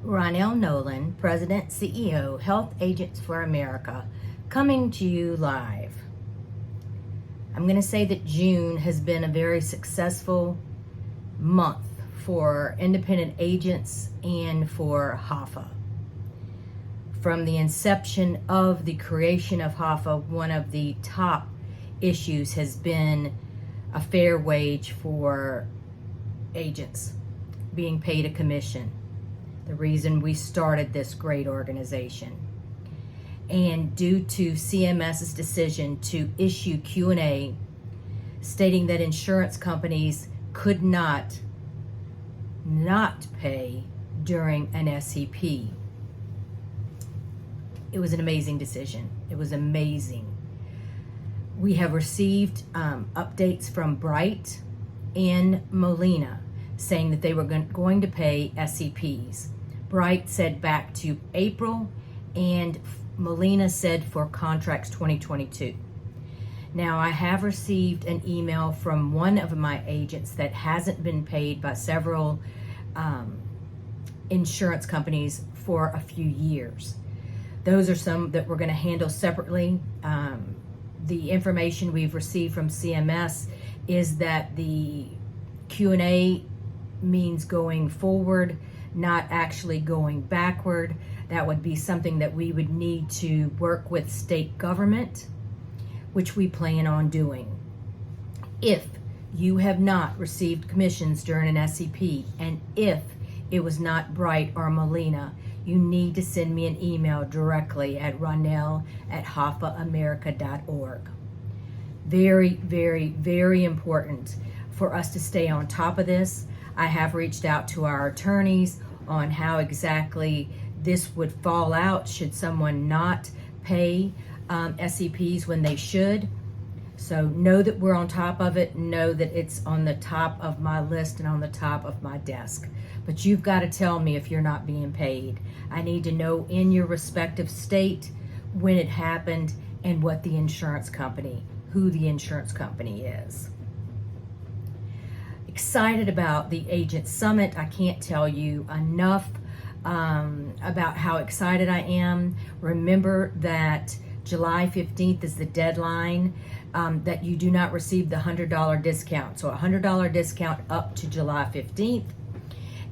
Ronell Nolan, President, CEO, Health Agents for America, coming to you live. I'm going to say that June has been a very successful month for independent agents and for HAFA. From the inception of the creation of HAFA, one of the top issues has been a fair wage for agents, being paid a commission. The reason we started this great organization. And due to CMS's decision to issue Q&A stating that insurance companies could not pay during an SEP. It was an amazing decision. It was amazing. We have received updates from Bright and Molina saying that they were going to pay SEPs. Bright said back to April, and Molina said for contracts 2022. Now, I have received an email from one of my agents that hasn't been paid by several insurance companies for a few years. Those are some that we're going to handle separately. The information we've received from CMS is that the Q&A means going forward, not actually going backward. That would be something that we would need to work with state government, which we plan on doing. If you have not received commissions during an SEP, and if it was not Bright or Molina, you need to send me an email directly at ronell@hafaamerica.org. Very, very, very important for us to stay on top of this. I have reached out to our attorneys on how exactly this would fall out should someone not pay SEPs when they should. So know that we're on top of it. Know that it's on the top of my list and on the top of my desk. But you've got to tell me if you're not being paid. I need to know in your respective state when it happened and what the insurance company, who the insurance company is. Excited about the Agent Summit. I can't tell you enough about how excited I am. Remember that July 15th is the deadline that you do not receive the $100 discount. So a $100 discount up to July 15th.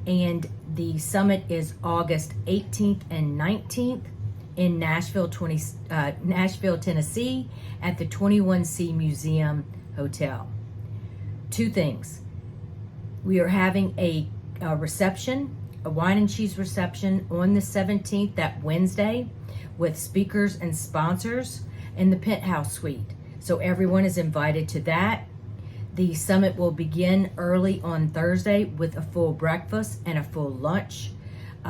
And the summit is August 18th and 19th in Nashville, Tennessee at the 21C Museum Hotel. Two things. We are having a reception, a wine and cheese reception on the 17th, that Wednesday, with speakers and sponsors in the Penthouse Suite. So everyone is invited to that. The summit will begin early on Thursday with a full breakfast and a full lunch.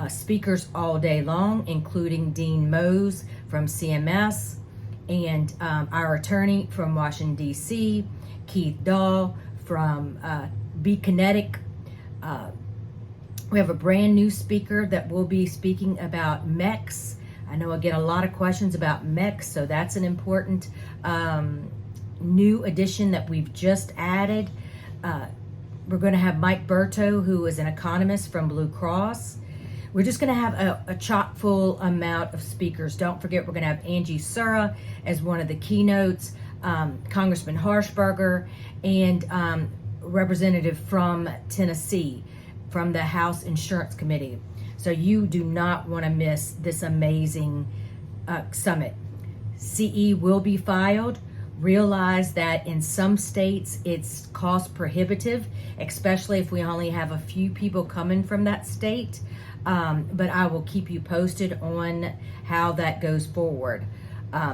Speakers all day long, including Dean Mose from CMS and our attorney from Washington, D.C., Keith Dahl from Be Kinetic. We have a brand new speaker that will be speaking about MECs. I know I get a lot of questions about MECs, so that's an important new addition that we've just added. We're going to have Mike Berto, who is an economist from Blue Cross. We're just going to have a chock full amount of speakers. Don't forget, we're going to have Angie Sura as one of the keynotes, Congressman Harshberger, and representative from Tennessee, from the House Insurance Committee. So you do not want to miss this amazing summit. CE will be filed. Realize that in some states it's cost prohibitive, especially if we only have a few people coming from that state. But I will keep you posted on how that goes forward.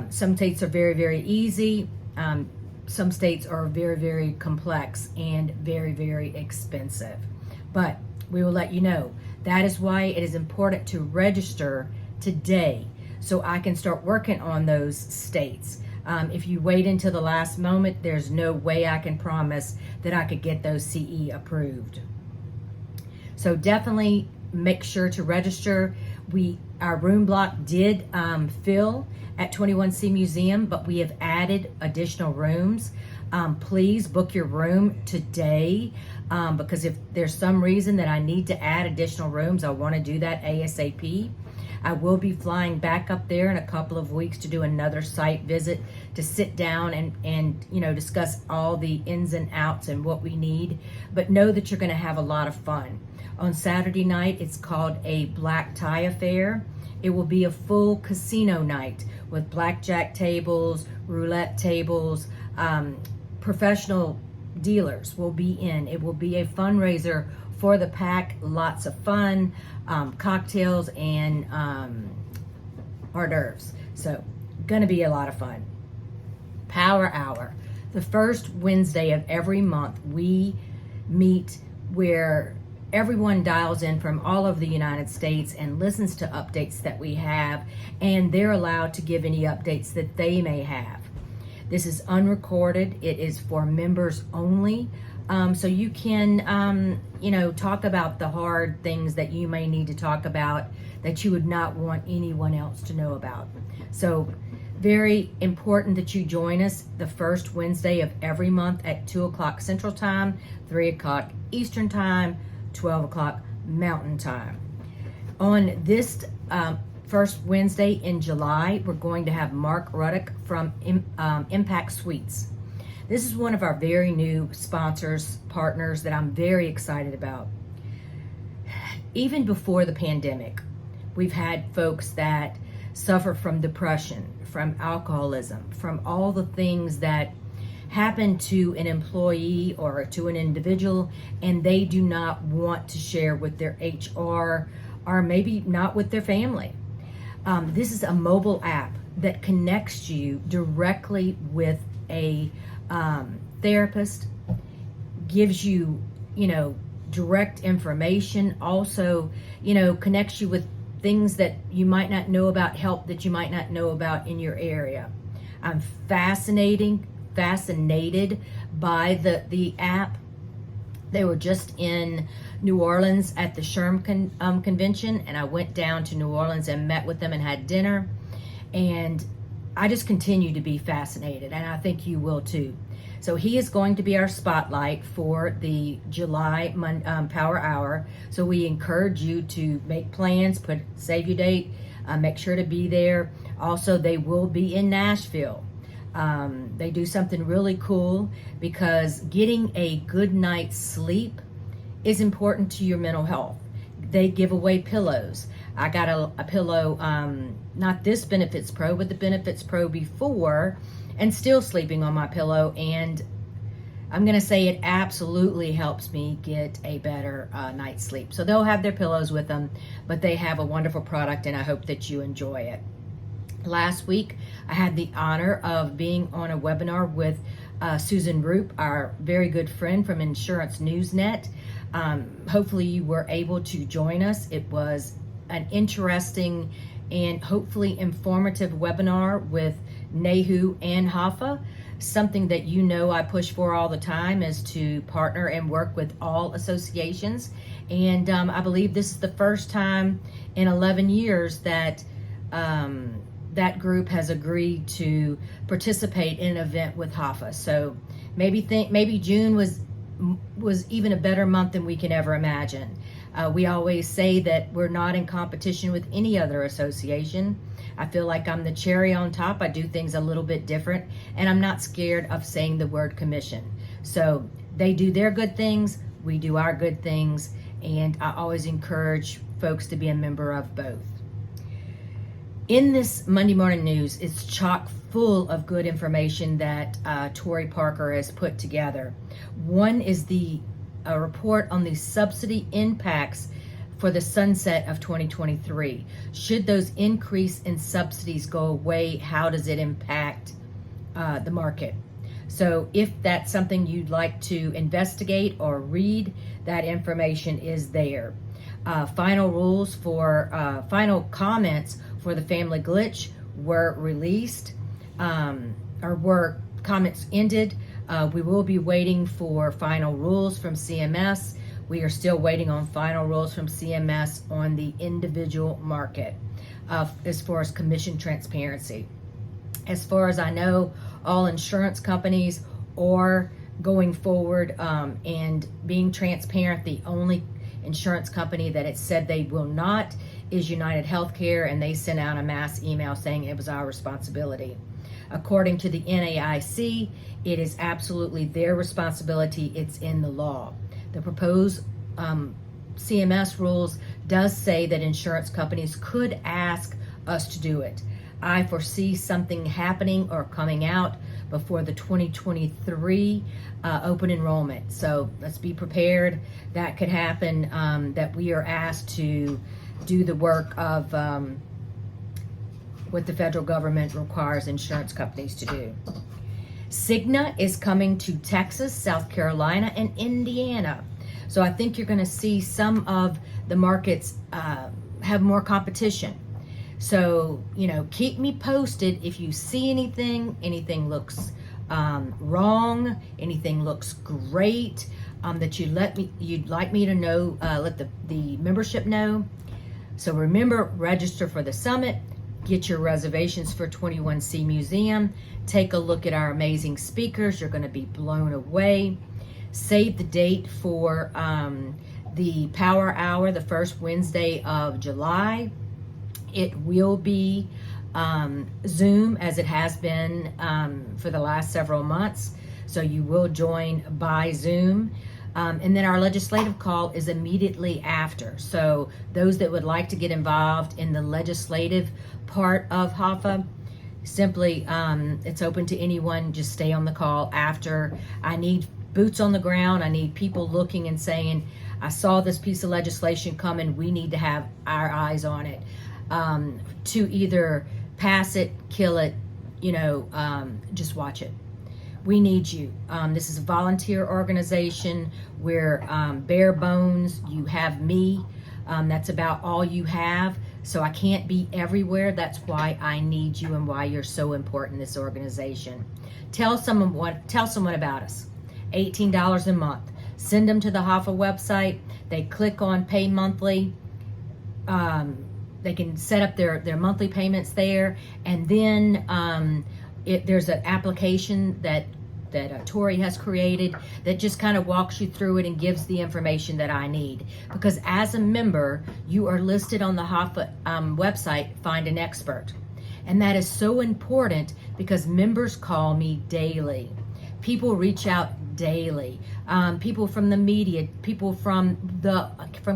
Some states are very, very easy. Some states are very, very complex and very, very expensive. But we will let you know. That is why it is important to register today so I can start working on those states. If you wait until the last moment, there's no way I can promise that I could get those CE approved. So definitely make sure to register. Our room block did fill at 21C Museum, but we have added additional rooms Please book your room today, because if there's some reason that I need to add additional rooms, I want to do that ASAP. I will be flying back up there in a couple of weeks to do another site visit to sit down and discuss all the ins and outs and what we need. But know that you're going to have a lot of fun. On Saturday night, it's called a black tie affair. It will be a full casino night with blackjack tables, roulette tables, professional dealers will be in. It will be a fundraiser for the pack, lots of fun, cocktails and hors d'oeuvres. So gonna be a lot of fun. Power Hour. The first Wednesday of every month, we meet where everyone dials in from all over the United States and listens to updates that we have, and they're allowed to give any updates that they may have. This is unrecorded. It is for members only. So you can, talk about the hard things that you may need to talk about that you would not want anyone else to know about. So very important that you join us the first Wednesday of every month at 2 o'clock Central Time, 3 o'clock Eastern Time, 12 o'clock Mountain Time. On this first Wednesday in July, we're going to have Mark Ruddock from Impact Suites. This is one of our very new sponsors, partners that I'm very excited about. Even before the pandemic, we've had folks that suffer from depression, from alcoholism, from all the things that happen to an employee or to an individual, and they do not want to share with their HR or maybe not with their family. This is a mobile app that connects you directly with a therapist, gives you, direct information, also, connects you with things that you might not know about, help that you might not know about in your area. I'm fascinated by the app. They were just in New Orleans at the SHRM convention, and I went down to New Orleans and met with them and had dinner, and I just continue to be fascinated, and I think you will too. So he is going to be our spotlight for the July Power Hour. So we encourage you to make plans, save your date, make sure to be there. Also, they will be in Nashville. They do something really cool because getting a good night's sleep is important to your mental health. They give away pillows. I got a pillow, not this Benefits Pro, but the Benefits Pro before, and still sleeping on my pillow. And I'm going to say it absolutely helps me get a better night's sleep. So they'll have their pillows with them, but they have a wonderful product, and I hope that you enjoy it. Last week, I had the honor of being on a webinar with Susan Roop, our very good friend from Insurance Newsnet. Hopefully you were able to join us. It was an interesting and hopefully informative webinar with NAHU and HAFA. Something that I push for all the time is to partner and work with all associations. And I believe this is the first time in 11 years that that group has agreed to participate in an event with HAFA. So maybe June was even a better month than we can ever imagine. We always say that we're not in competition with any other association. I feel like I'm the cherry on top. I do things a little bit different, and I'm not scared of saying the word commission. So they do their good things, we do our good things, and I always encourage folks to be a member of both. In this Monday Morning News, it's chock full of good information that Tori Parker has put together. One is a report on the subsidy impacts for the sunset of 2023. Should those increase in subsidies go away, how does it impact the market? So if that's something you'd like to investigate or read, that information is there. Final comments for the family glitch were released, or were comments ended. We will be waiting for final rules from CMS. We are still waiting on final rules from CMS on the individual market as far as commission transparency. As far as I know, all insurance companies or going forward and being transparent. The only insurance company that it said they will not is United Healthcare, and they sent out a mass email saying it was our responsibility. According to the NAIC, it is absolutely their responsibility. It's in the law. The proposed CMS rules does say that insurance companies could ask us to do it. I foresee something happening or coming out before the 2023 open enrollment. So let's be prepared. That could happen, that we are asked to do the work of what the federal government requires insurance companies to do. Cigna is coming to Texas, South Carolina, and Indiana. So I think you're going to see some of the markets have more competition. So, keep me posted if you see anything looks wrong, anything looks great, that you'd like me to know, let the membership know. So remember, register for the summit, get your reservations for 21C Museum, take a look at our amazing speakers. You're going to be blown away. Save the date for the Power Hour, the first Wednesday of July. It will be Zoom, as it has been for the last several months. So you will join by Zoom. And then our legislative call is immediately after. So those that would like to get involved in the legislative part of HAFA, simply, it's open to anyone. Just stay on the call after. I need boots on the ground. I need people looking and saying, I saw this piece of legislation coming. We need to have our eyes on it. To either pass it, kill it, just watch it. We need you. This is a volunteer organization. We're bare bones. You have me. That's about all you have. So I can't be everywhere. That's why I need you and why you're so important in this organization. Tell someone about us. $18 a month. Send them to the HAFA website. They click on Pay Monthly. They can set up their monthly payments there, and then there's an application that Tori has created that just kind of walks you through it and gives the information that I need. Because as a member, you are listed on the HAFA website, Find an Expert. And that is so important because members call me daily. People reach out daily. People from the media, people from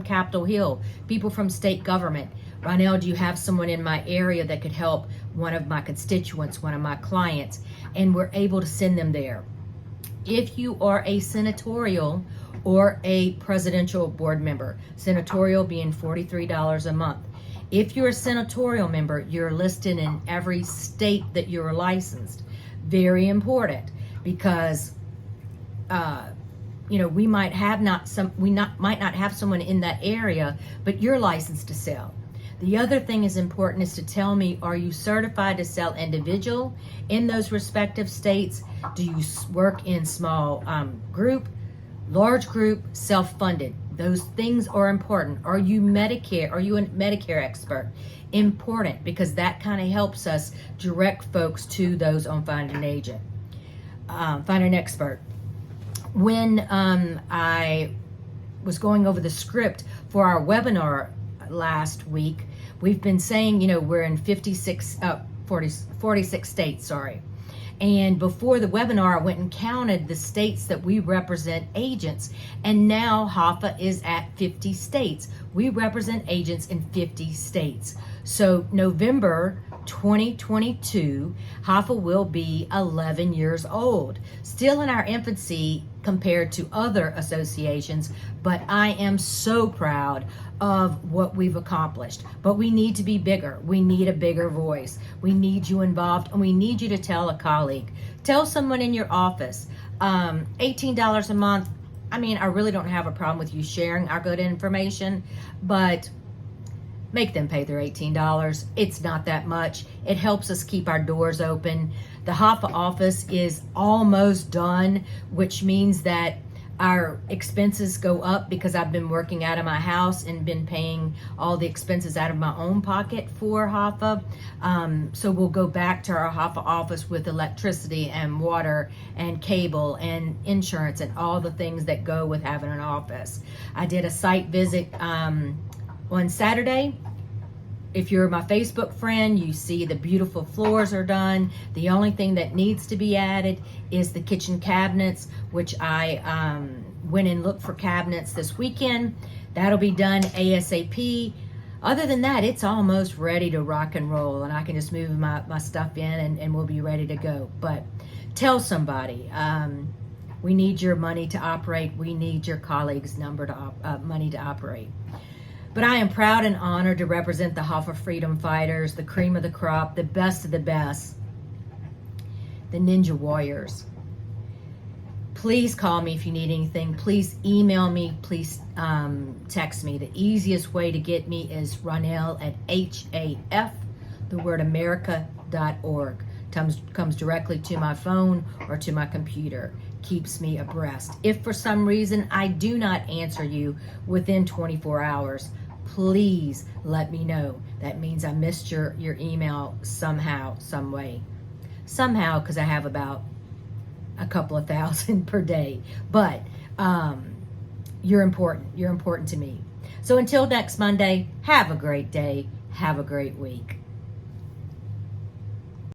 Capitol Hill, people from state government. Ronell, do you have someone in my area that could help one of my constituents, one of my clients? And we're able to send them there. If you are a senatorial or a presidential board member, senatorial being $43 a month. If you're a senatorial member, you're listed in every state that you're licensed. Very important, because we might not have someone in that area, but you're licensed to sell. The other thing is important is to tell me, are you certified to sell individual in those respective states? Do you work in small group, large group, self-funded? Those things are important. Are you Medicare? Are you a Medicare expert? Important, because that kind of helps us direct folks to those on Find an Agent, Find an Expert. When I was going over the script for our webinar last week, we've been saying, we're in 46 states, And before the webinar, I went and counted the states that we represent agents. And now HAFA is at 50 states. We represent agents in 50 states. So November 2022, HAFA will be 11 years old. Still in our infancy compared to other associations, but I am so proud of what we've accomplished. But we need to be bigger. We need a bigger voice. We need you involved, and we need you to tell a colleague. Tell someone in your office. $18 a month. I really don't have a problem with you sharing our good information, but make them pay their $18. It's not that much. It helps us keep our doors open. The HAFA office is almost done, which means that Our expenses go up because I've been working out of my house and been paying all the expenses out of my own pocket for HAFA. So we'll go back to our HAFA office with electricity and water and cable and insurance and all the things that go with having an office. I did a site visit on Saturday. If you're my Facebook friend, you see the beautiful floors are done. The only thing that needs to be added is the kitchen cabinets, which I went and looked for cabinets this weekend. That'll be done ASAP. Other than that, it's almost ready to rock and roll, and I can just move my stuff in and we'll be ready to go. But tell somebody, we need your money to operate. We need your colleagues' money to operate. But I am proud and honored to represent the HAFA Freedom Fighters, the cream of the crop, the best of the best, the Ninja Warriors. Please call me if you need anything. Please email me. Please text me. The easiest way to get me is Ronell at HAF, the word America.org. Comes directly to my phone or to my computer. Keeps me abreast. If for some reason I do not answer you within 24 hours, please let me know. That means I missed your email somehow, some way. Somehow, because I have about a couple of thousand per day. But you're important. You're important to me. So until next Monday, have a great day. Have a great week.